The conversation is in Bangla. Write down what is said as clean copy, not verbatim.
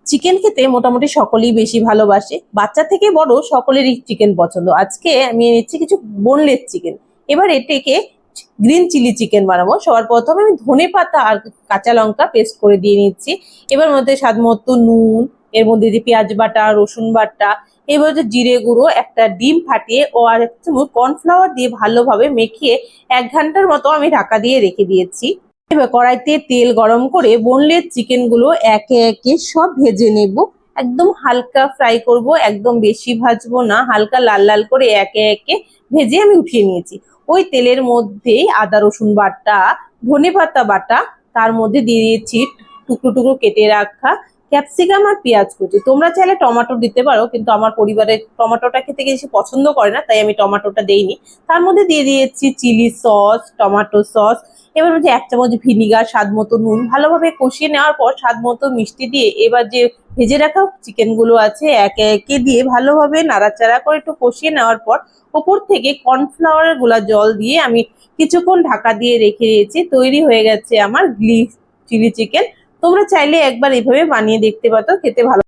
চিকেন খেতে মোটামুটি সকলেই বেশি ভালোবাসে, বাচ্চা থেকে বড় সকলেরই চিকেন পছন্দ। আজকে আমি এনেছি কিছু বোনলেস চিকেন। এবার এটাকে গ্রিন চিলি চিকেন বানাবো। সবার প্রথমে আমি ধনে পাতা আর কাঁচা লঙ্কা পেস্ট করে দিয়ে নিচ্ছি। এবার মধ্যে স্বাদ মতো নুন, এর মধ্যে যে পেঁয়াজ বাটা, রসুন বাটা, এবার হচ্ছে জিরে গুঁড়ো, একটা ডিম ফাটিয়ে ও আর এক চামচ কর্নফ্লাওয়ার দিয়ে ভালোভাবে মেখিয়ে 1 ঘন্টার মতো আমি ঢাকা দিয়ে রেখে দিয়েছি। এবার কড়াইতে তেল গরম করে বোনলেস চিকেন গুলো একে একে সব ভেজে নেব। একদম হালকা ফ্রাই করব, একদম বেশি ভাজবো না, হালকা লাল লাল করে একে একে ভেজে আমি উঠিয়ে নিয়েছি। ওই তেলের মধ্যেই আদা রসুন বাটা, ধনে পাতা বাটা, তার মধ্যে দিয়ে দিয়েছি টুকরো টুকরো কেটে রাখা ক্যাপসিকাম আর পেঁয়াজ কুচি। তোমরা চাইলে টমেটো দিতে পারো, কিন্তু আমার পরিবারের টমেটোটা খেতে বেশি পছন্দ করে না, তাই আমি টমেটোটা দেইনি। তার মধ্যে দিয়ে দিয়েছি চিলি সস, টমেটো সস, এবার হচ্ছে 1 চামচ ভিনিগার, স্বাদ মতো নুন, ভালোভাবে কষিয়ে নেওয়ার পর স্বাদ মতো মিষ্টি দিয়ে এবার যে ভেজে রাখা চিকেন গুলো আছে একে একে দিয়ে ভালোভাবে নাড়াচাড়া করে একটু কষিয়ে নেওয়ার পর ওপর থেকে কর্নফ্লাওয়ারের গুলা জল দিয়ে আমি কিছুক্ষণ ঢাকা দিয়ে রেখে দিয়েছি। তৈরি হয়ে গেছে আমার গ্রিন চিলি চিকেন। তোমরা চাইলে একবার এভাবে বানিয়ে দেখতে পারো, খেতে ভালো।